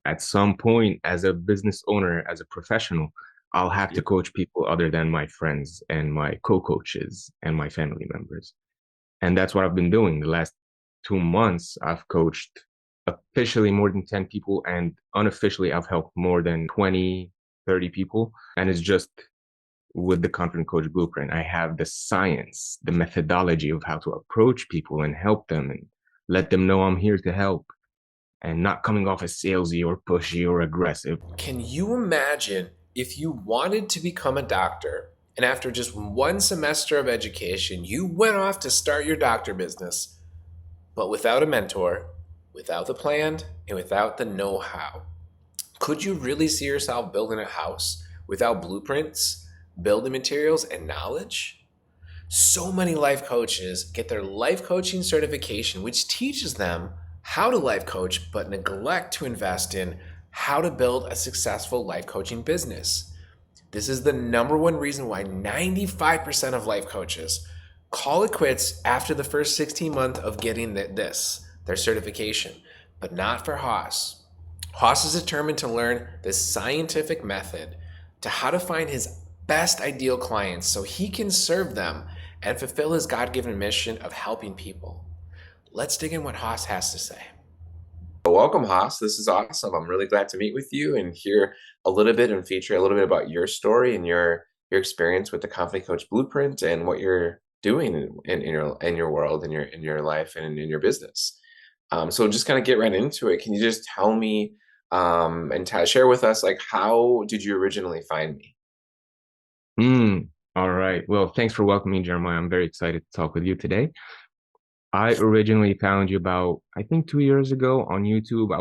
at some point, as a business owner, as a professional, I'll have to Yeah. coach people other than my friends and my co-coaches and my family members. And that's what I've been doing. The last 2 months, I've coached officially more than 10 people, and unofficially, I've helped more than 20, 30 people. And it's just with the Confident Coach Blueprint. I have the science, the methodology of how to approach people and help them and let them know I'm here to help and not coming off as salesy or pushy or aggressive. Can you imagine if you wanted to become a doctor and after just one semester of education, you went off to start your doctor business, but without a mentor, without the plan, and without the know how? Could you really see yourself building a house without blueprints, building materials, and knowledge? So many life coaches get their life coaching certification, which teaches them how to life coach, but neglect to invest in how to build a successful life coaching business. This is the number one reason why 95% of life coaches call it quits after the first 16 months of getting their certification, but not for Haas. Haas is determined to learn the scientific method to how to find his best ideal clients so he can serve them and fulfill his God given mission of helping people. Let's dig in what Haas has to say. Welcome, Haas. This is awesome. I'm really glad to meet with you and hear a little bit and feature a little bit about your story and your experience with the Confident Coach Blueprint and what you're doing in your world, in your life, and in your business. So just kind of get right into it. Can you just tell me and share with us, like, how did you originally find me? All right. Well, thanks for welcoming me, Jeremiah. I'm very excited to talk with you today. I originally found you about, I think, 2 years ago on YouTube. I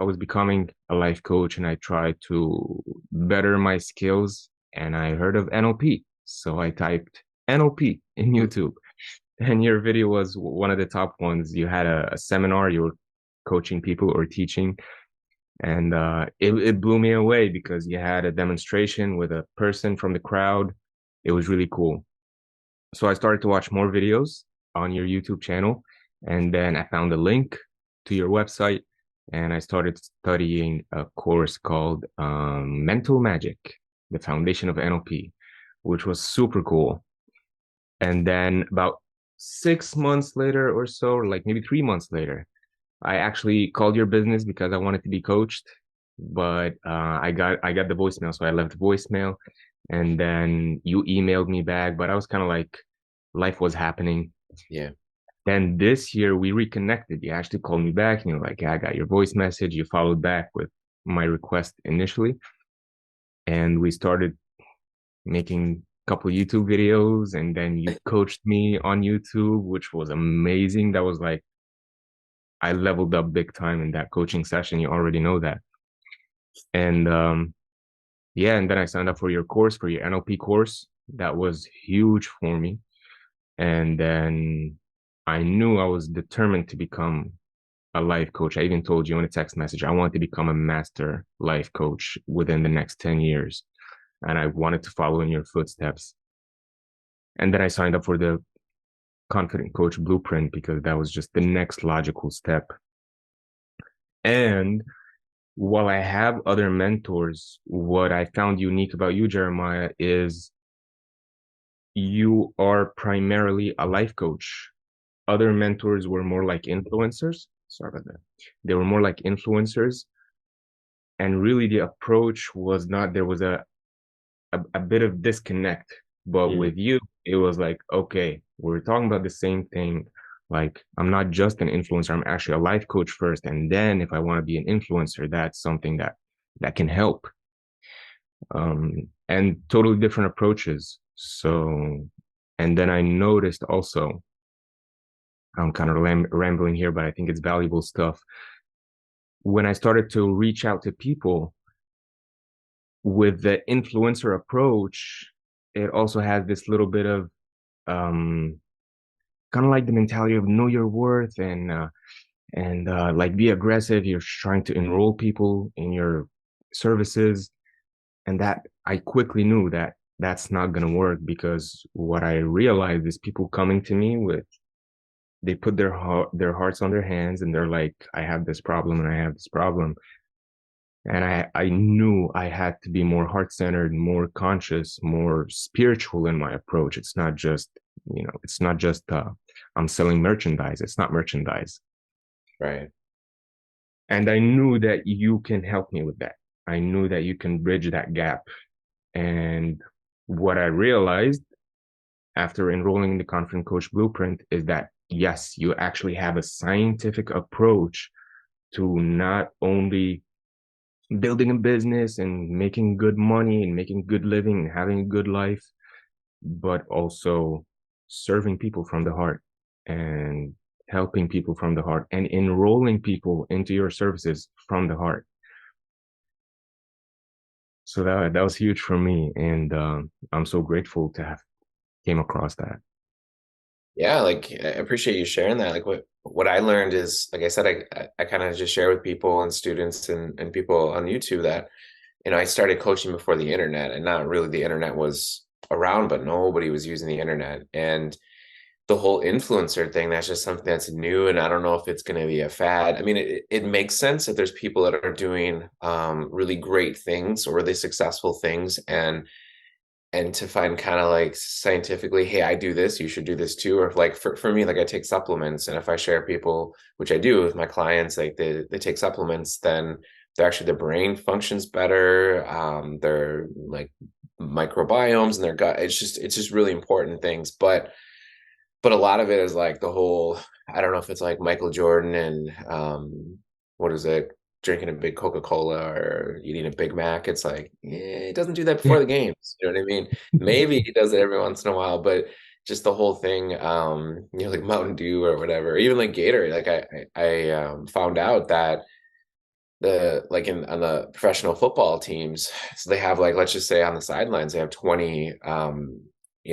was becoming a life coach and I tried to better my skills and I heard of NLP. So I typed NLP in YouTube and your video was one of the top ones. You had a seminar, you were coaching people or teaching, and it blew me away because you had a demonstration with a person from the crowd. It was really cool. So I started to watch more videos on your YouTube channel, and then I found a link to your website, and I started studying a course called Mental Magic, the Foundation of NLP, which was super cool. And then about 6 months later or so, or like maybe 3 months later, I actually called your business because I wanted to be coached, but I got the voicemail, so I left voicemail, and then you emailed me back. But I was kind of like, life was happening. Yeah. Then this year we reconnected. You actually called me back, and you're like, yeah, I got your voice message. You followed back with my request initially, and we started making a couple YouTube videos, and then you coached me on YouTube, which was amazing. That was like I leveled up big time in that coaching session. You already know that. And yeah, and then I signed up for your course, for your NLP course. That was huge for me. And then I knew I was determined to become a life coach. I even told you in a text message, I wanted to become a master life coach within the next 10 years. And I wanted to follow in your footsteps. And then I signed up for the Confident Coach Blueprint because that was just the next logical step. And while I have other mentors, what I found unique about you, Jeremiah, is you are primarily a life coach. Other mentors were more like influencers. Sorry about that. They were more like influencers. And really the approach was not, there was a bit of disconnect. But Mm. with you, it was like, okay, we're talking about the same thing. Like, I'm not just an influencer, I'm actually a life coach first. And then if I want to be an influencer, that's something that can help. And totally different approaches. So, and then I noticed also, I'm kind of rambling here, but I think it's valuable stuff. When I started to reach out to people with the influencer approach, it also has this little bit of um, kind of like the mentality of know your worth and like be aggressive. You're trying to enroll people in your services, and that I quickly knew that that's not going to work because what I realized is people coming to me with they put their hearts on their hands and they're like, I have this problem and I have this problem. And I knew I had to be more heart-centered, more conscious, more spiritual in my approach. It's not just, it's not just I'm selling merchandise. It's not merchandise. Right. And I knew that you can help me with that. I knew that you can bridge that gap. And what I realized after enrolling in the Confident Coach Blueprint is that, yes, you actually have a scientific approach to not only building a business and making good money and making good living and having a good life, but also serving people from the heart and helping people from the heart and enrolling people into your services from the heart. So that was huge for me, and I'm so grateful to have came across that. Yeah, like I appreciate you sharing that. Like what I learned is, like I said, I kind of just share with people and students and people on YouTube that, I started coaching before the internet, and not really the internet was around, but nobody was using the internet. And the whole influencer thing, that's just something that's new, and I don't know if it's going to be a fad. I mean, it makes sense if there's people that are doing really great things or really successful things, and to find kind of like scientifically, hey, I do this, you should do this too. Or if, like for me, like I take supplements, and if I share people, which I do with my clients, like they take supplements, then they're actually, their brain functions better, their like microbiomes and their gut, it's just really important things. But a lot of it is like the whole, I don't know if it's like Michael Jordan and what is it, drinking a big Coca-Cola or eating a Big Mac. It's like, he doesn't do that before the games. You know what I mean? Maybe he does it every once in a while, but just the whole thing, like Mountain Dew or whatever, even like Gatorade. Like I found out that the like in on the professional football teams, so they have, like, let's just say on the sidelines they have 20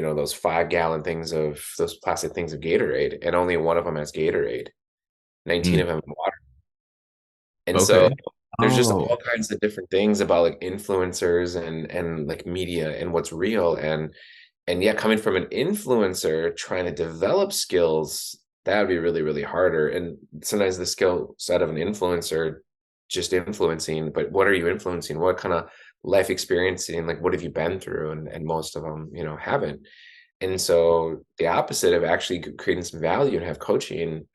those 5 gallon things of those plastic things of Gatorade, and only one of them has Gatorade, 19 of Mm, them have water. And so okay. there's just Oh, all kinds of different things about like influencers and like media and what's real. And yeah, coming from an influencer trying to develop skills, that would be really, really harder. And sometimes the skill set of an influencer just influencing, but what are you influencing? What kind of life experiencing? Like, what have you been through? And most of them, haven't. And so the opposite of actually creating some value and have coaching,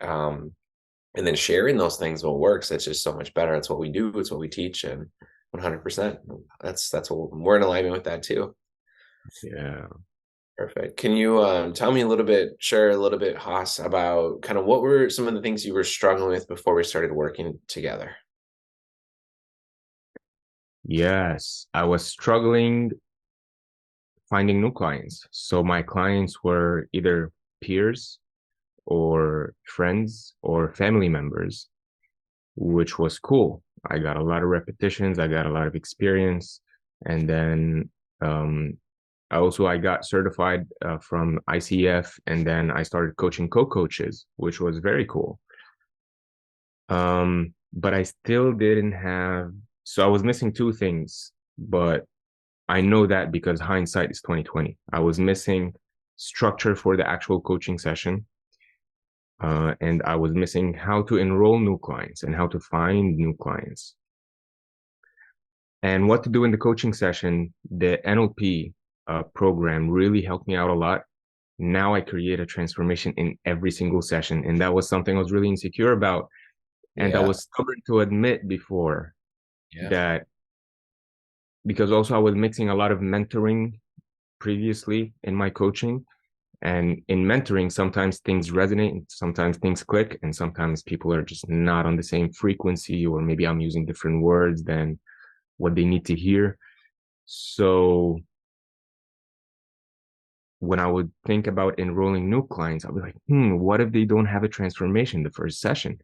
and then sharing those things what works, that's just so much better. That's what we do. It's what we teach. And 100%. That's what we're in alignment with that too. yeah. Perfect. Can you tell me a little bit, share a little bit, Haas, about kind of what were some of the things you were struggling with before we started working together? Yes, I was struggling finding new clients. So my clients were either peers or friends or family members, which was cool. I got a lot of repetitions, I got a lot of experience, and then um, I got certified from ICF, and then I started coaching co-coaches, which was very cool. But I still didn't have, so I was missing two things, but I know that because hindsight is 2020. I was missing structure for the actual coaching session. And I was missing how to enroll new clients and how to find new clients and what to do in the coaching session. The NLP program really helped me out a lot. Now I create a transformation in every single session. And that was something I was really insecure about. And I Yeah. was stubborn to admit before Yeah. that, because also I was mixing a lot of mentoring previously in my coaching. And in mentoring, sometimes things resonate, and sometimes things click, and sometimes people are just not on the same frequency, or maybe I'm using different words than what they need to hear. So when I would think about enrolling new clients, I'll be like, what if they don't have a transformation the first session?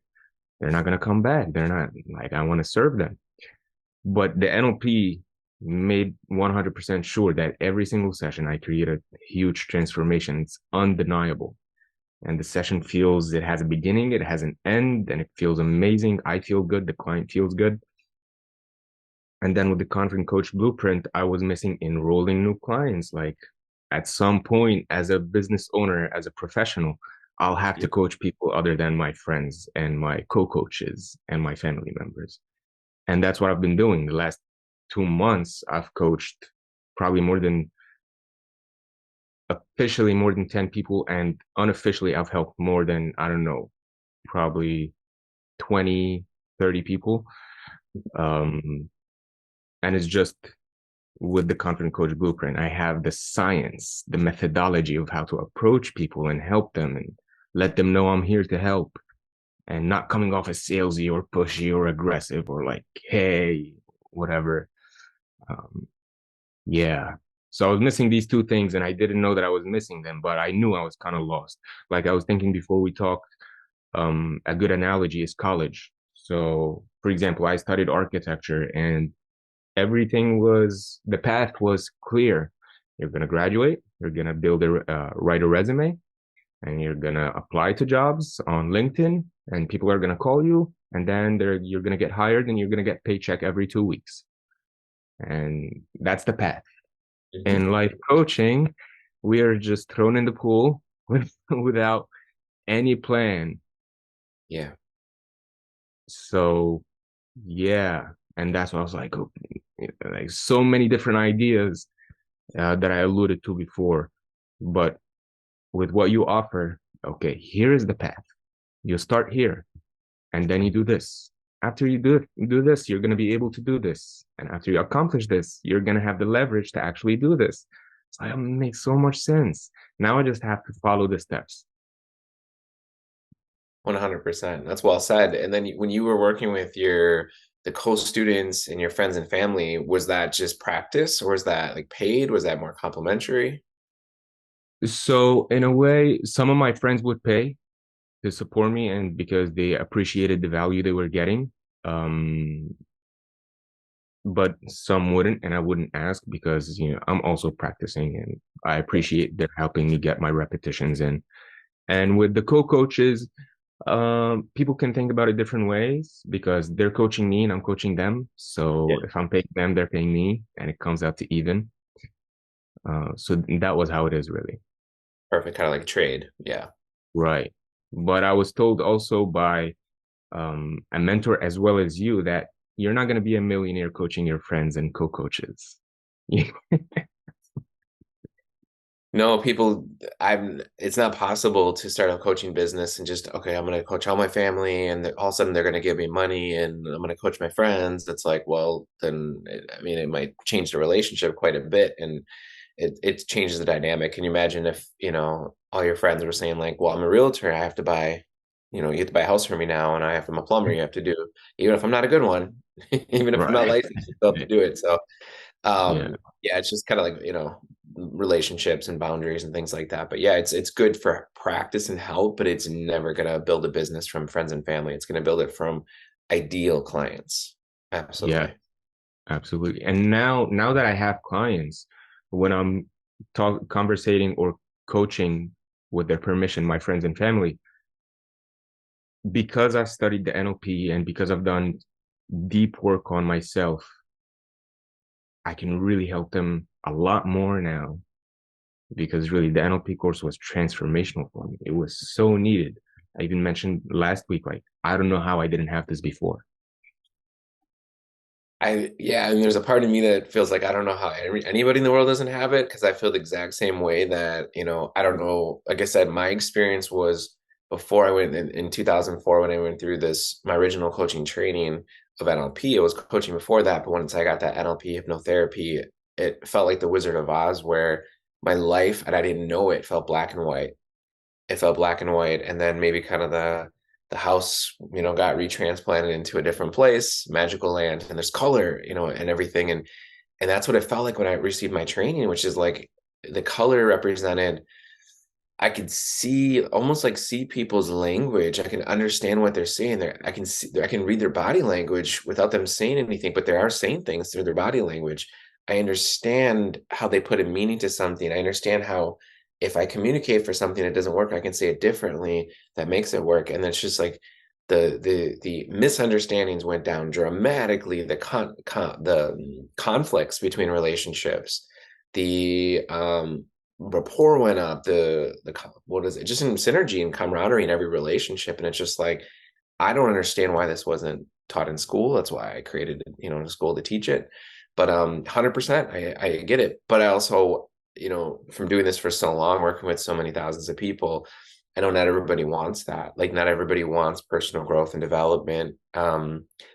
They're not going to come back. They're not like, I want to serve them. But the NLP made 100% sure that every single session I create a huge transformation. It's undeniable. And the session feels, it has a beginning, it has an end, and it feels amazing. I feel good, the client feels good. And then with the Confident Coach Blueprint, I was missing enrolling new clients. Like at some point, as a business owner, as a professional, I'll have Yeah. to coach people other than my friends and my co-coaches and my family members. And that's what I've been doing. The last 2 months, I've coached probably officially more than 10 people, and unofficially, I've helped more than, I don't know, probably 20, 30 people. Um, and it's just with the Confident Coach Blueprint, I have the science, the methodology of how to approach people and help them and let them know I'm here to help and not coming off as salesy or pushy or aggressive or like, hey, whatever. Um, yeah. So I was missing these two things and I didn't know that I was missing them, but I knew I was kind of lost. Like I was thinking before we talked, a good analogy is college. So, for example, I studied architecture and the path was clear. You're going to graduate, you're going to write a resume, and you're going to apply to jobs on LinkedIn, and people are going to call you, and then you're going to get hired and you're going to get paycheck every 2 weeks. And that's the path. In life coaching, we are just thrown in the pool without any plan. Yeah. So, yeah. And that's what I was like, oh, like so many different ideas that I alluded to before. But with what you offer, okay, here is the path. You start here and then you do this. After you do this, you're going to be able to do this. And after you accomplish this, you're going to have the leverage to actually do this. So it makes so much sense. Now I just have to follow the steps. 100%. That's well said. And then when you were working with the co-students and your friends and family, was that just practice or was that like paid? Was that more complimentary? So in a way, some of my friends would pay to support me and because they appreciated the value they were getting. Um, but some wouldn't, and I wouldn't ask because I'm also practicing and I appreciate them helping me get my repetitions in. And with the co-coaches, people can think about it different ways because they're coaching me and I'm coaching them. Yeah. So if I'm paying them, they're paying me, and it comes out to even. So that was how it is really. Perfect. Kind of like trade. Yeah. Right. But I was told also by a mentor as well as you that you're not going to be a millionaire coaching your friends and co-coaches. No, it's not possible to start a coaching business and just, okay, I'm going to coach all my family and all of a sudden they're going to give me money and I'm going to coach my friends. It's like, well, then, it might change the relationship quite a bit and it changes the dynamic. Can you imagine if, all your friends were saying like, well, I'm a realtor, I have to buy, you have to buy a house for me now and I'm a plumber, you have to do, even if I'm not a good one, even if I'm not Right. licensed, you still have to do it. So Yeah. yeah, it's just kind of like, relationships and boundaries and things like that. But yeah, it's good for practice and help, but it's never going to build a business from friends and family. It's going to build it from ideal clients. Yeah. Absolutely. Absolutely. And now that I have clients, when I'm conversating or coaching with their permission, my friends and family, because I've studied the NLP and because I've done deep work on myself, I can really help them a lot more now because really the NLP course was transformational for me. It was so needed. I even mentioned last week, like, I don't know how I didn't have this before. Yeah, and there's a part of me that feels like I don't know how anybody in the world doesn't have it because I feel the exact same way that, I don't know. Like I said, my experience was before I went in 2004 when I went through my original coaching training of NLP. It was coaching before that, but once I got that NLP hypnotherapy, it felt like the Wizard of Oz where my life, and I didn't know it, felt black and white. It felt black and white, and then maybe kind of the house, got retransplanted into a different place, magical land, and there's color, and everything, and that's what it felt like when I received my training, which is like the color represented. I could see almost like see people's language. I can understand what they're saying. I can read their body language without them saying anything, but they are saying things through their body language. I understand how they put a meaning to something. I understand how if I communicate for something that doesn't work, I can say it differently that makes it work. And it's just like the misunderstandings went down dramatically. The conflicts between relationships, the rapport went up, what is it, just in synergy and camaraderie in every relationship. And it's just like I don't understand why this wasn't taught in school. That's why I created, a school to teach it. But 100%, I get it. But I also, from doing this for so long, working with so many thousands of people, I know not everybody wants that. Like, not everybody wants personal growth and development.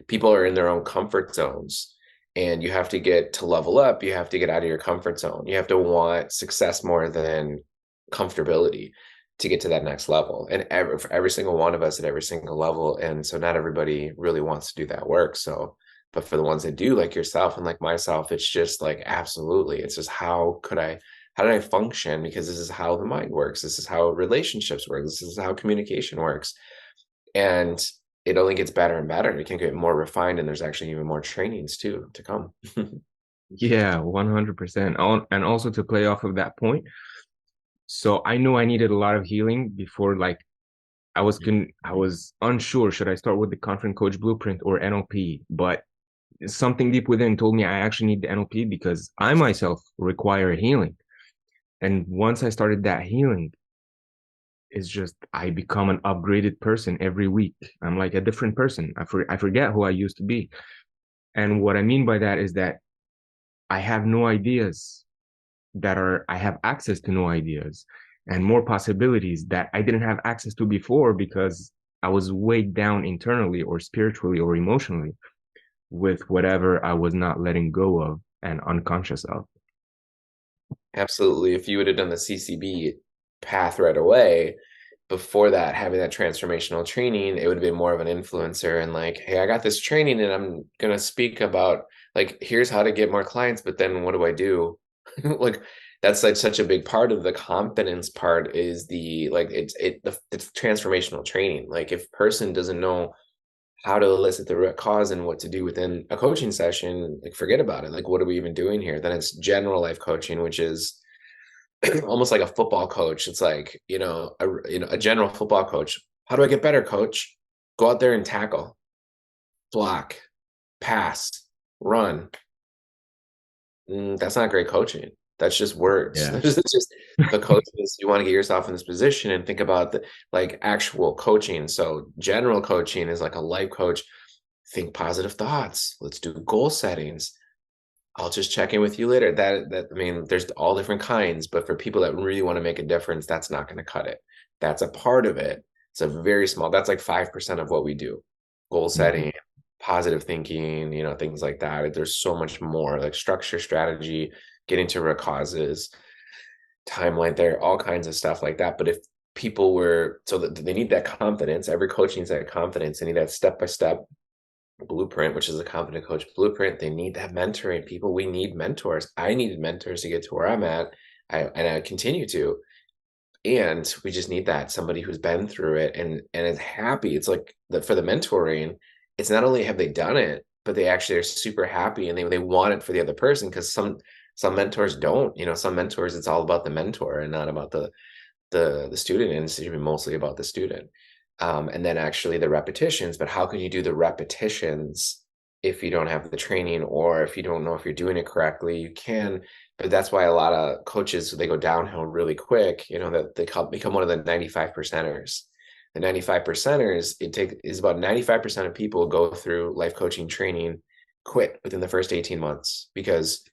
People are in their own comfort zones, and you have to get to level up. You have to get out of your comfort zone. You have to want success more than comfortability to get to that next level. And for every single one of us at every single level. And so not everybody really wants to do that work. So, but for the ones that do, like yourself and like myself, it's just like, absolutely. It's just, how did I function? Because this is how the mind works. This is how relationships work. This is how communication works. And it only gets better and better. It can get more refined, and there's actually even more trainings too to come. Yeah, 100%. And also to play off of that point, so I knew I needed a lot of healing before, like I was unsure, should I start with the Confident Coach Blueprint or NLP? But something deep within told me I actually need the NLP because I myself require healing. And once I started that healing, it's just I become an upgraded person every week. I'm like a different person. I forget who I used to be. And what I mean by that is that I have no ideas I have access to new ideas and more possibilities that I didn't have access to before because I was weighed down internally or spiritually or emotionally with whatever I was not letting go of and unconscious of. Absolutely. If you would have done the CCB path right away, before that, having that transformational training, it would have been more of an influencer and like, hey, I got this training and I'm going to speak about like, here's how to get more clients. But then what do I do? Like, that's like such a big part of the confidence part is the like it's transformational training. Like, if a person doesn't know how to elicit the root cause and what to do within a coaching session, like, forget about it. Like, what are we even doing here? Then it's general life coaching, which is almost like a football coach. It's like, a general football coach. How do I get better, coach? Go out there and tackle, block, pass, run. That's not great coaching. That's just words. Yeah. It's just the coaches. You want to get yourself in this position and think about the like actual coaching. So general coaching is like a life coach. Think positive thoughts. Let's do goal settings. I'll just check in with you later. I mean, there's all different kinds, but for people that really want to make a difference, that's not going to cut it. That's a part of it. It's a very small, that's like 5% of what we do. Goal Mhm. setting, positive thinking, things like that. There's so much more like structure, strategy, getting to root causes, timeline there, all kinds of stuff like that. But if people were, so that they need that confidence, every coach needs that confidence. They need that step-by-step blueprint, which is a confident coach blueprint. They need that mentoring. People, we need mentors. I needed mentors to get to where I'm at. And I continue to. And we just need that somebody who's been through it and is happy. It's like for the mentoring, it's not only have they done it, but they actually are super happy and they want it for the other person, because some mentors don't. Some mentors, it's all about the mentor and not about the student, and it's even mostly about the student. And then actually the repetitions. But how can you do the repetitions if you don't have the training, or if you don't know if you're doing it correctly? You can, but that's why a lot of coaches, they go downhill really quick. That they become one of the 95 percenters. The 95 percenters, is about 95% of people go through life coaching training, quit within the first 18 months because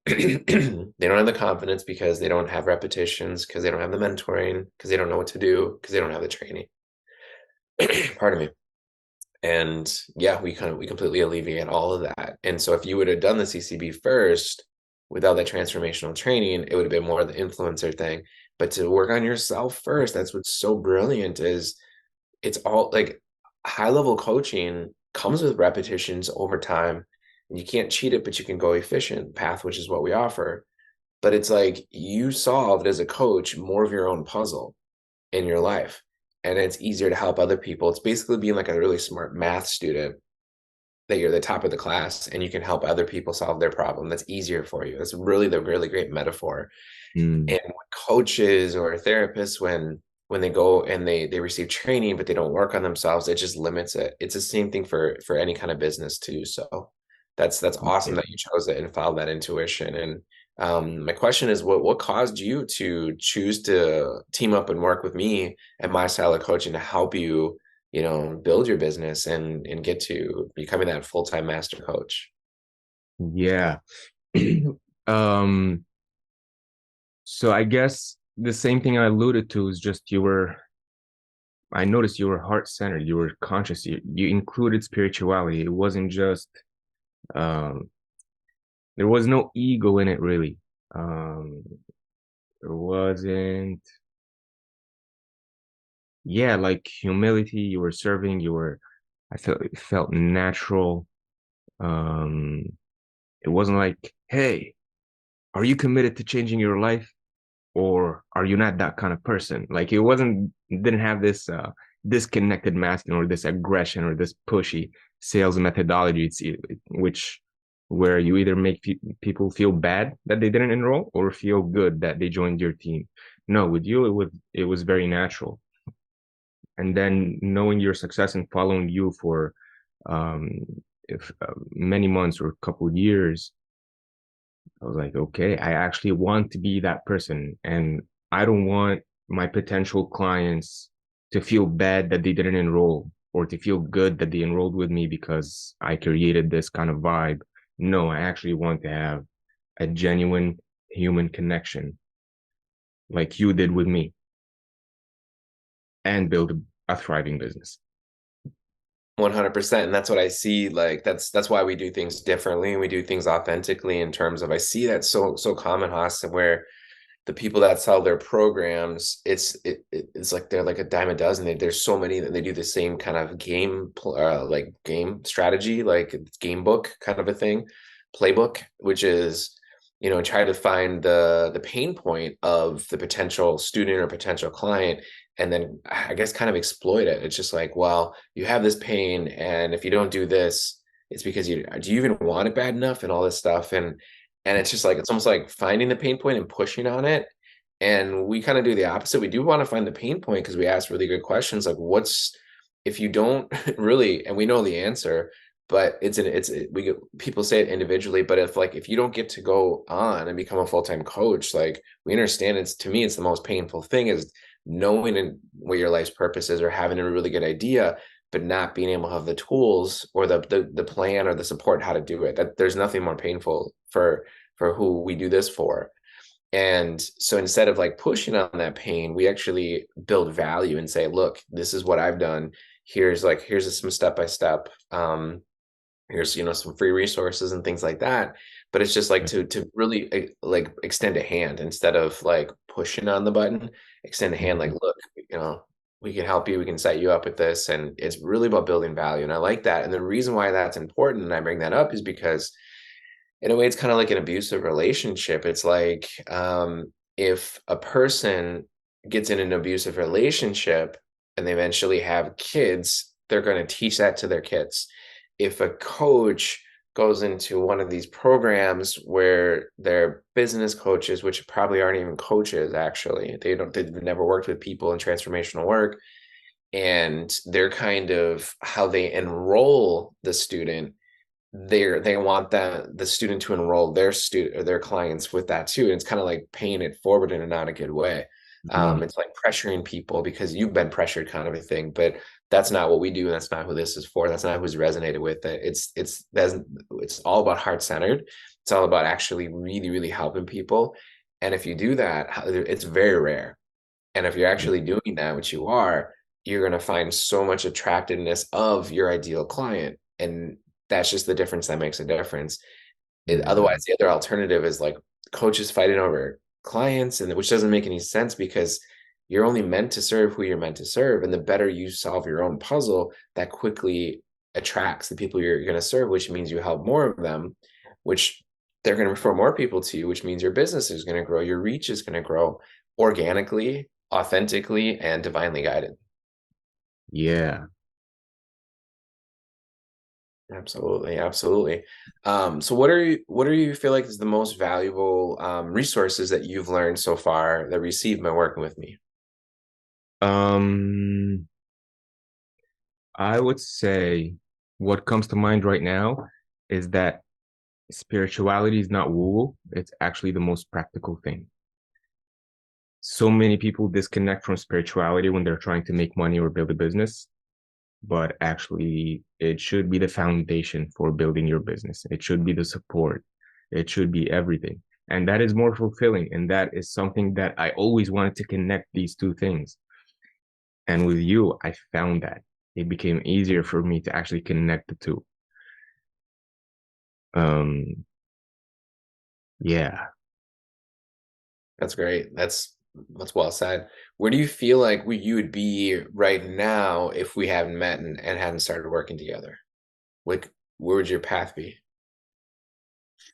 they don't have the confidence, because they don't have repetitions, because they don't have the mentoring, because they don't know what to do, because they don't have the training. Pardon me. And yeah, we completely alleviate all of that. And so if you would have done the CCB first without that transformational training, it would have been more of the influencer thing. But to work on yourself first, that's what's so brilliant, is it's all like high level coaching comes with repetitions over time. And you can't cheat it, but you can go efficient path, which is what we offer. But it's like you solved as a coach more of your own puzzle in your life, and it's easier to help other people. It's basically being like a really smart math student, that you're the top of the class and you can help other people solve their problem. That's easier for you. That's really the really great metaphor. Mm. And coaches or therapists, when they go and they receive training but they don't work on themselves, it just limits it. It's the same thing for any kind of business too. So that's awesome Yeah. that you chose it and followed that intuition. And my question is, what caused you to choose to team up and work with me and my style of coaching to help you build your business and get to becoming that full-time master coach. Yeah. Um, so I guess the same thing I alluded to is just I noticed you were heart-centered, you were conscious, you included spirituality. It wasn't just, um, there was no ego in it really. Um, there wasn't, yeah, like humility, you were serving, I felt it felt natural. Um, it wasn't like, hey, are you committed to changing your life? Or are you not that kind of person? Like it didn't have this disconnected masculine or this aggression or this pushy sales methodology. Which where you either make people feel bad that they didn't enroll or feel good that they joined your team. No, with you it was very natural. And then knowing your success and following you for um, if many months or a couple of years, I was like, okay, I actually want to be that person. And I don't want my potential clients to feel bad that they didn't enroll or to feel good that they enrolled with me because I created this kind of vibe. No, I actually want to have a genuine human connection like you did with me and build a thriving business. 100%. And that's what I see. Like that's why we do things differently and we do things authentically in terms of I see that so common, Hassan, where the people that sell their programs, it's like they're like a dime a dozen. There's so many that they do the same kind of like game strategy, like game book kind of a thing, playbook, which is try to find the pain point of the potential student or potential client, and then I guess kind of exploit it. It's just like, well, you have this pain, and if you don't do this, it's because do you even want it bad enough, and all this stuff, and it's just like it's almost like finding the pain point and pushing on it. And we kind of do the opposite. We do want to find the pain point because we ask really good questions like what's if you don't really, and we know the answer, but people say it individually, but if you don't get to go on and become a full-time coach, like we understand to me it's the most painful thing is knowing what your life's purpose is or having a really good idea but not being able to have the tools or the plan or the support how to do it. That there's nothing more painful for who we do this for. And so instead of like pushing on that pain, we actually build value and say, look, this is what I've done. Here's some step by step. Here's some free resources and things like that. But it's just like to really like extend a hand instead of like pushing on the button, extend a hand like, look, we can help you, we can set you up with this. And it's really about building value. And I like that. And the reason why that's important, and I bring that up, is because in a way, it's kind of like an abusive relationship. It's like if a person gets in an abusive relationship and they eventually have kids, they're going to teach that to their kids. If a coach goes into one of these programs where they're business coaches, which probably aren't even coaches, actually, they've never worked with people in transformational work, and they're kind of how they enroll the student, they want the student to enroll their student or their clients with that too. And it's kind of like paying it forward in a not a good way. Mm-hmm. It's like pressuring people because you've been pressured kind of a thing, but that's not what we do. And that's not who this is for. That's not who's resonated with it. It's all about heart centered. It's all about actually really, really helping people. And if you do that, it's very rare. And if you're actually doing that, which you are, you're going to find so much attractiveness of your ideal client. And that's just the difference that makes a difference. Yeah. Otherwise, the other alternative is like coaches fighting over clients, and which doesn't make any sense because you're only meant to serve who you're meant to serve. And the better you solve your own puzzle, that quickly attracts the people you're going to serve, which means you help more of them, which they're going to refer more people to you, which means your business is going to grow, your reach is going to grow organically, authentically, and divinely guided. Yeah. Absolutely, absolutely. So what do you feel like is the most valuable resources that you've learned so far that received by working with me? Um, I would say what comes to mind right now is that spirituality is not woo, it's actually the most practical thing. So many people disconnect from spirituality when they're trying to make money or build a business. but actually it should be the foundation for building your business. It should be the support. It should be everything. And that is more fulfilling. And that is something that I always wanted to connect these two things. And with you, I found that it became easier for me to actually connect the two. Um, yeah. That's great. That's well said. Where do you feel like you would be right now if we hadn't met and hadn't started working together? Like, where would your path be?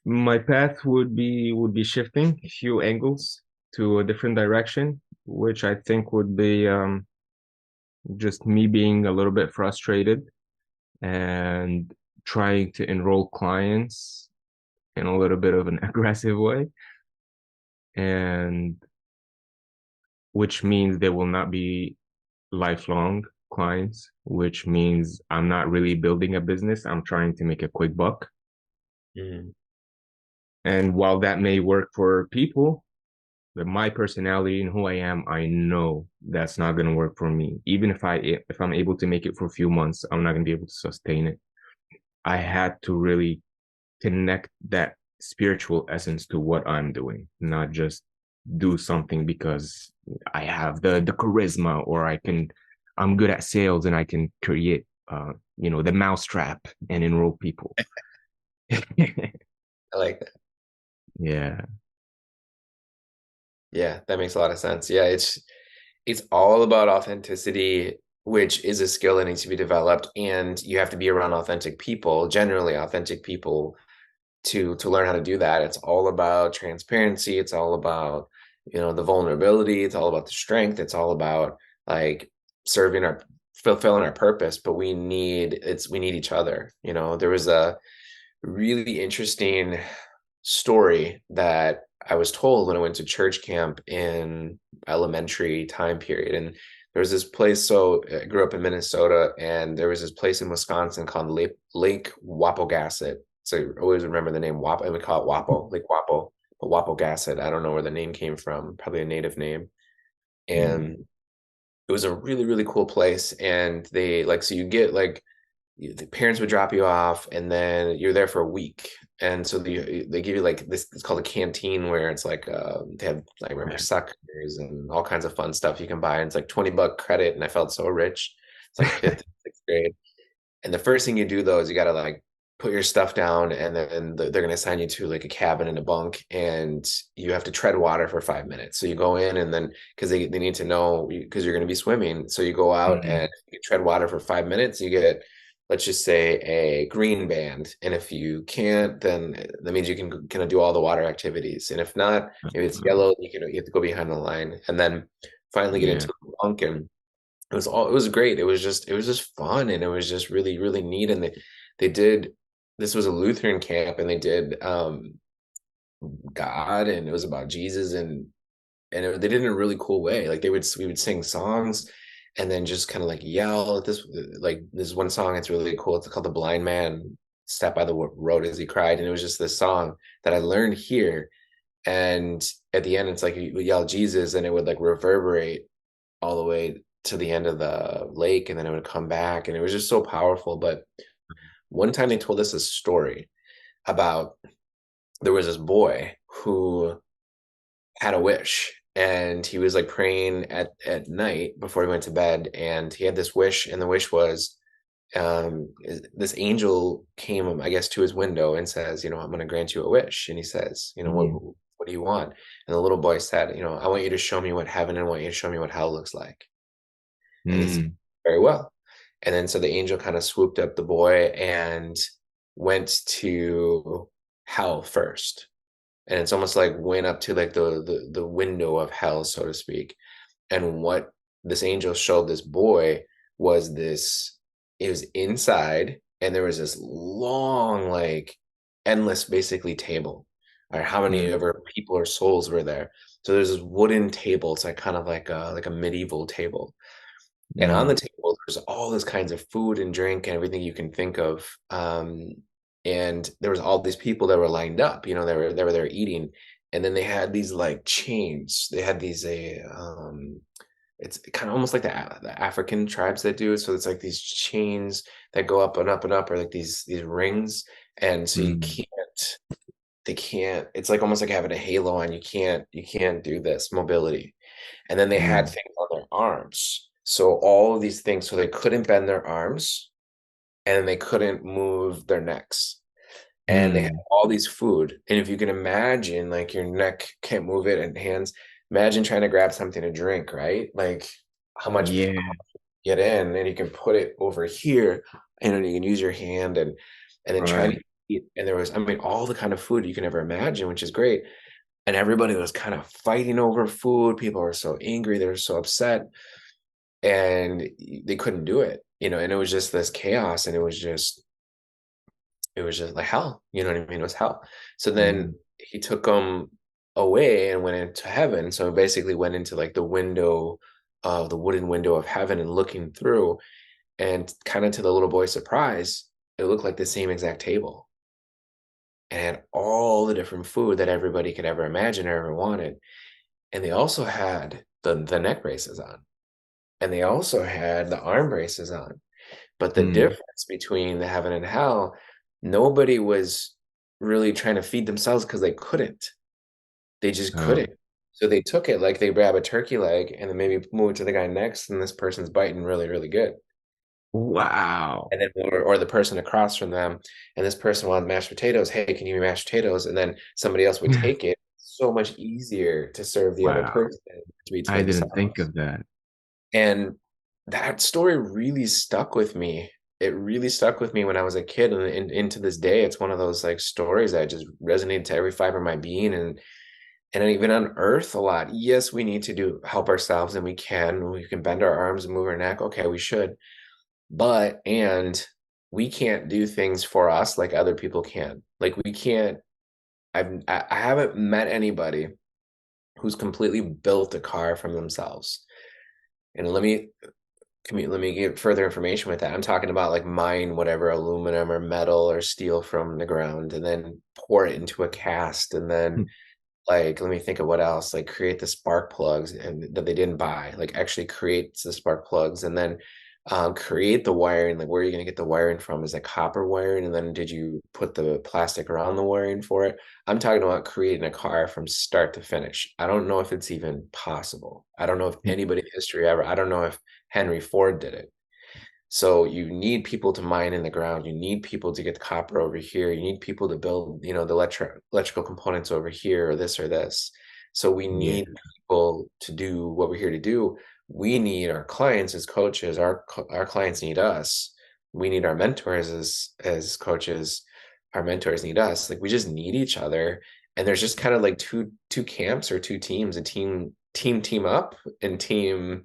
My path would be shifting a few angles to a different direction, which I think would be just me being a little bit frustrated and trying to enroll clients in a little bit of an aggressive way, and which means they will not be lifelong clients, which means I'm not really building a business. I'm trying to make a quick buck. Mm. And while that may work for people, with my personality and who I am, I know that's not going to work for me. Even if I'm able to make it for a few months, I'm not going to be able to sustain it. I had to really connect that spiritual essence to what I'm doing, not just do something because I have the charisma or I'm good at sales and I can create the mousetrap and enroll people. I like that. Yeah. Yeah, that makes a lot of sense. Yeah, it's all about authenticity, which is a skill that needs to be developed, and you have to be around authentic people, generally authentic people, to learn how to do that. It's all about transparency. It's all about, the vulnerability. It's all about the strength. It's all about like serving our fulfilling our purpose. But we need each other. There was a really interesting story that I was told when I went to church camp in elementary time period. And there was this place. So I grew up in Minnesota, and there was this place in Wisconsin called Lake Wapogasset. So I always remember the name Wapo, and we call it Wapo, Lake Wapo, but Wapogasset. I don't know where the name came from, probably a native name. Mm. And it was a really, really cool place. And they like, so you get like, the parents would drop you off, and then you're there for a week. And so they give you like this, it's called a canteen, where it's like they have, I remember, suckers and all kinds of fun stuff you can buy, and it's like $20 credit, and I felt so rich. It's like fifth, sixth grade. And the first thing you do though is you got to like put your stuff down, and then they're going to assign you to like a cabin and a bunk, and you have to tread water for 5 minutes. So you go in, and then because they need to know, because you're going to be swimming, so you go out Mm. and you tread water for 5 minutes. You get, let's just say, a green band, and if you can't, then that means you can kind of do all the water activities. And if not, if it's yellow, you have to go behind the line, and then finally get Yeah. into the bunk. And it was great. It was just fun, and it was just really, really neat. And they did, this was a Lutheran camp, and they did God, and it was about Jesus, and they did it in a really cool way. Like we would sing songs, and then just kind of like yell at this, like this one song. It's really cool. It's called "The Blind Man Sat by the Road as He Cried," and it was just this song that I learned here. And at the end, it's like you yell Jesus, and it would like reverberate all the way to the end of the lake, and then it would come back, and it was just so powerful. But one time they told us a story about, there was this boy who had a wish, and he was like praying at night before he went to bed, and he had this wish, and the wish was, this angel came, I guess, to his window and says, I'm going to grant you a wish. And he says, Mm. what do you want? And the little boy said, I want you to show me what heaven, and I want you to show me what hell looks like. And he said, Mm. very well. And then so the angel kind of swooped up the boy and went to hell first. And it's almost like went up to like the window of hell, so to speak. And what this angel showed this boy was this, it was inside, and there was this long, like endless basically table. Or how many Mm. ever people or souls were there. So there's this wooden table. It's like kind of like a medieval table, and on the Mm. table, there's all this kinds of food and drink and everything you can think of. And there was all these people that were lined up. They were there eating, and then they had these like chains. They had these it's kind of almost like the African tribes that do it. So it's like these chains that go up and up and up, or like these rings, and so you Mm, can't. They can't. It's like almost like having a halo on. You can't do this mobility. And then they had mm, things on their arms. So all of these things, so they couldn't bend their arms and they couldn't move their necks. And they had mm. all these food. And if you can imagine, like your neck can't move it and hands, imagine trying to grab something to drink, right? Like how much Yeah. get in, and you can put it over here, and then you can use your hand and then try to Right. eat. And there was, I mean, all the kind of food you can ever imagine, which is great. And everybody was kind of fighting over food. People were so angry, they were so upset, and they couldn't do it, and it was just this chaos, and it was just like hell, you know what I mean? It was hell. So then Mm, he took them away and went into heaven. So basically went into like the window of the wooden window of heaven and looking through, and kind of to the little boy's surprise, it looked like the same exact table and had all the different food that everybody could ever imagine or ever wanted. And they also had the neck braces on, and they also had the arm braces on. But the mm. difference between the heaven and hell, nobody was really trying to feed themselves because they couldn't. They just Oh, couldn't. So they took it like they grab a turkey leg and then maybe move it to the guy next, and this person's biting really, really good. wow. And then or the person across from them, and this person wanted mashed potatoes. Hey, can you give me mashed potatoes? And then somebody else would take it. So much easier to serve the other Wow. person to eat I didn't think themselves. of that. And that story really stuck with me. It really stuck with me when I was a kid, and into this day, it's one of those like stories that just resonated to every fiber of my being, and even on Earth a lot. Yes, we need to do help ourselves, and we can bend our arms and move our neck. Okay, we should, but and we can't do things for us like other people can. Like we can't. I haven't met anybody who's completely built a car from themselves. And let me give further information with that. I'm talking about like mine whatever aluminum or metal or steel from the ground, and then pour it into a cast, and then like let me think of what else, like create the spark plugs and that they didn't buy, like actually create the spark plugs, and then create the wiring. Like where are you going to get the wiring from? Is it copper wiring, and then did you put the plastic around the wiring for it? I'm talking about creating a car from start to finish. I don't know if it's even possible. I don't know if anybody in history ever. I don't know if Henry Ford did it. So you need people to mine in the ground. You need people to get the copper over here. You need people to build, the electrical components over here, or this or this. So we Yeah. need people to do what we're here to do. We need our clients as coaches. Our clients need us. We need our mentors as coaches. Our mentors need us. Like we just need each other. And there's just kind of like two camps or two teams, a team up, and team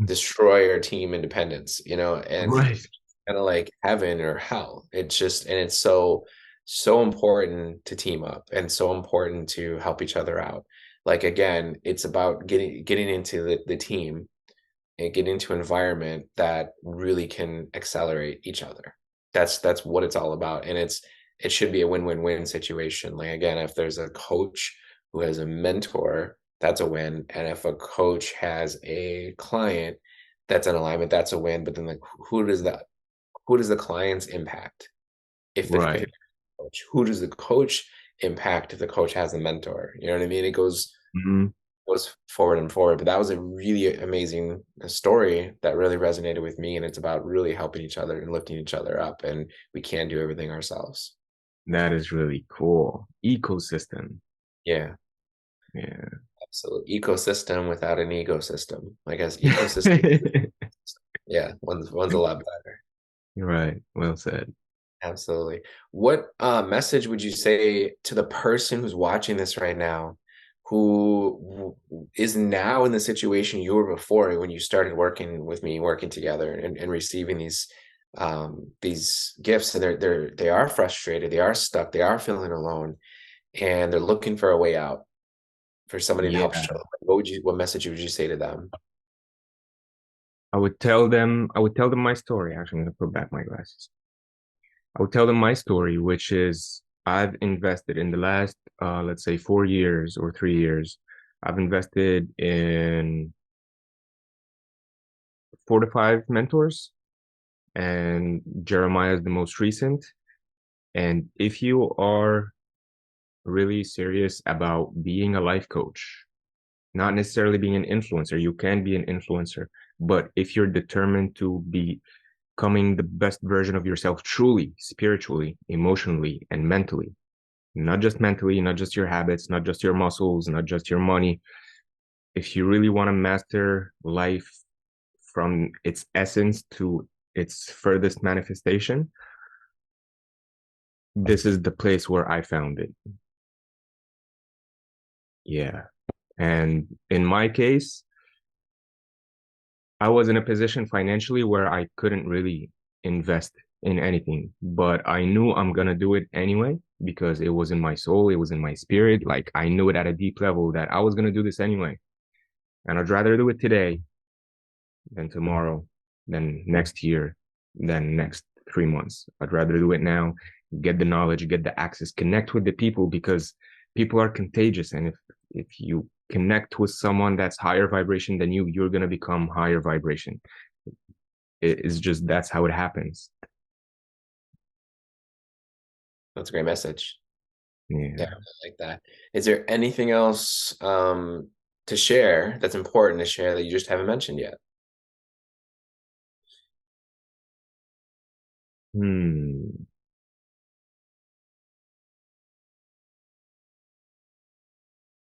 destroy our team independence, and Right. kind of like heaven or hell. It's just, and it's so important to team up and so important to help each other out. Like again, it's about getting into the team and get into an environment that really can accelerate each other. That's what it's all about. And it should be a win-win-win situation. Like again, if there's a coach who has a mentor, that's a win. And if a coach has a client that's in alignment, that's a win. But then like who does the clients impact? If Right. it's a coach, who does the coach impact if the coach has a mentor? You know what I mean? It Mhm. goes forward and forward. But that was a really amazing story that really resonated with me. And it's about really helping each other and lifting each other up. And we can't do everything ourselves. That is really cool. Ecosystem. Yeah, Yeah. absolutely. Ecosystem without an ecosystem. I guess ecosystem. Yeah, one's a lot better. Right. Well said. Absolutely. What message would you say to the person who's watching this right now, who is now in the situation you were before when you started working with me, working together, and receiving these gifts, and they are frustrated, they are stuck, they are feeling alone, and they're looking for a way out, for somebody to help Yeah. show them. What message would you say to them? I would tell them my story. Actually, I'm gonna put back my glasses. I would tell them my story, which is I've invested in the last, let's say 4 years or 3 years. I've invested in 4 to 5 mentors, and Jeremiah is the most recent. And if you are really serious about being a life coach, not necessarily being an influencer, you can be an influencer, but if you're determined to be becoming the best version of yourself, truly, spiritually, emotionally, and mentally, not just mentally, not just your habits, not just your muscles, not just your money. If you really want to master life from its essence to its furthest manifestation, this is the place where I found it. Yeah. And in my case, I was in a position financially where I couldn't really invest in anything, but I knew I'm gonna do it anyway because it was in my soul, it was in my spirit. Like I knew it at a deep level that I was gonna do this anyway. And I'd rather do it today than tomorrow, than next year, than next 3 months. I'd rather do it now, get the knowledge, get the access, connect with the people because people are contagious. And if you connect with someone that's higher vibration than you, you're gonna become higher vibration. It's just that's how it happens. That's a great message. Yeah, Yeah. I like that. Is there anything else to share that's important to share that you just haven't mentioned yet? Hmm.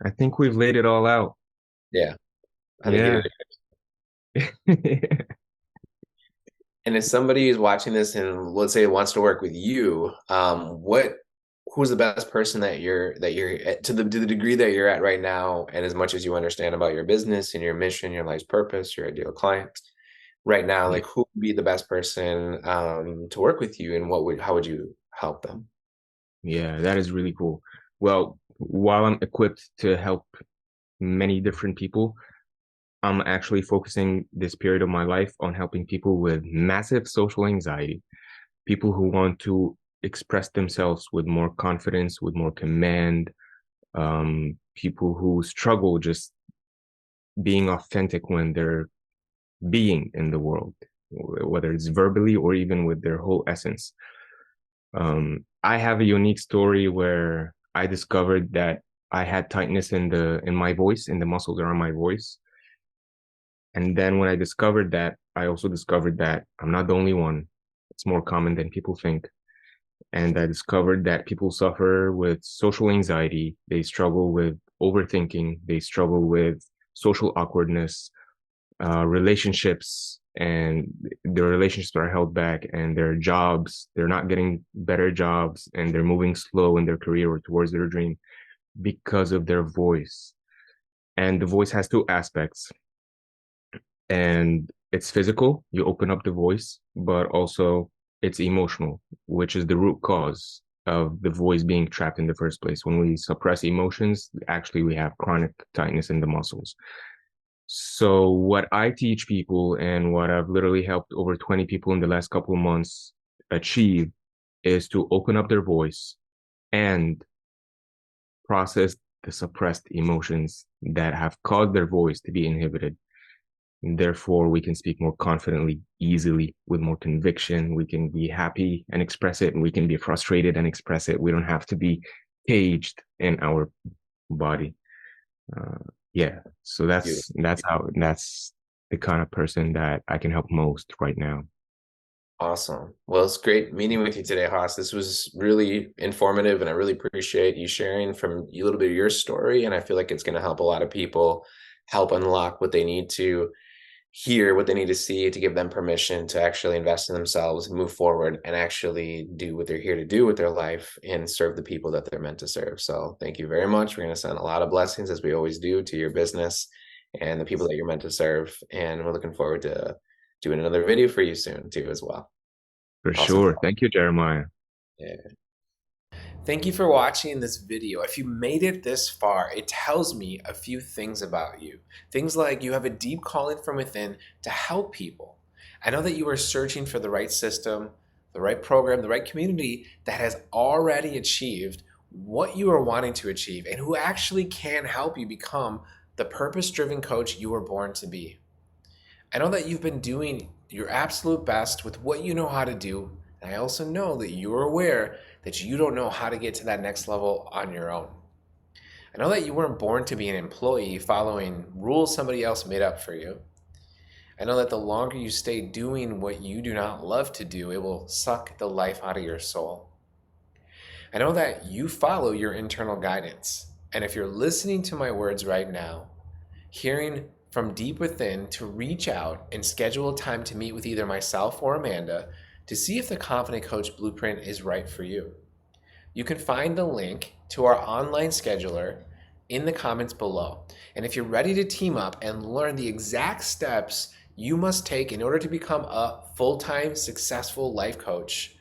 I think we've laid it all out. Yeah, I think you Yeah. did. And if somebody is watching this and let's say wants to work with you, who's the best person that you're to the degree that you're at right now, and as much as you understand about your business and your mission, your life's purpose, your ideal client right now, Yeah. like who would be the best person to work with you, and how would you help them? Yeah, that is really cool. Well, while I'm equipped to help many different people, I'm actually focusing this period of my life on helping people with massive social anxiety, people who want to express themselves with more confidence, with more command, people who struggle just being authentic when they're being in the world, whether it's verbally or even with their whole essence. I have a unique story where I discovered that I had tightness in my voice, in the muscles around my voice. And then when I discovered that, I also discovered that I'm not the only one. It's more common than people think. And I discovered that people suffer with social anxiety. They struggle with overthinking. They struggle with social awkwardness, relationships, and their relationships are held back, and their jobs, they're not getting better jobs, and they're moving slow in their career or towards their dream because of their voice. And the voice has two aspects, and it's physical, you open up the voice, but also it's emotional, which is the root cause of the voice being trapped in the first place. When we suppress emotions, actually we have chronic tightness in the muscles. So what I teach people and what I've literally helped over 20 people in the last couple of months achieve is to open up their voice and process the suppressed emotions that have caused their voice to be inhibited. And therefore, we can speak more confidently, easily, with more conviction. We can be happy and express it, and we can be frustrated and express it. We don't have to be caged in our body. Yeah, so that's the kind of person that I can help most right now. Awesome. Well, it's great meeting with you today, Haas. This was really informative, and I really appreciate you sharing from a little bit of your story. And I feel like it's going to help a lot of people help unlock what they need to hear, what they need to see to give them permission to actually invest in themselves, move forward, and actually do what they're here to do with their life and serve the people that they're meant to serve. So thank you very much. We're going to send a lot of blessings, as we always do, to your business and the people that you're meant to serve. And we're looking forward to doing another video for you soon, too, as well. For Awesome. sure. Thank you, Jeremiah. Yeah. Thank you for watching this video. If you made it this far, it tells me a few things about you. Things like you have a deep calling from within to help people. I know that you are searching for the right system, the right program, the right community that has already achieved what you are wanting to achieve and who actually can help you become the purpose-driven coach you were born to be. I know that you've been doing your absolute best with what you know how to do. And I also know that you're aware that you don't know how to get to that next level on your own. I know that you weren't born to be an employee following rules somebody else made up for you. I know that the longer you stay doing what you do not love to do, it will suck the life out of your soul. I know that you follow your internal guidance. And if you're listening to my words right now, hearing from deep within to reach out and schedule a time to meet with either myself or Amanda to see if the Confident Coach Blueprint is right for you. You can find the link to our online scheduler in the comments below. And if you're ready to team up and learn the exact steps you must take in order to become a full-time successful life coach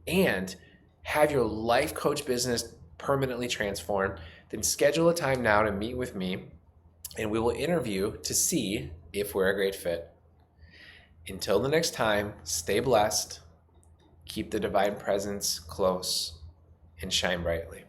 and have your life coach business permanently transformed, then schedule a time now to meet with me and we will interview to see if we're a great fit. Until the next time, stay blessed, keep the divine presence close, and shine brightly.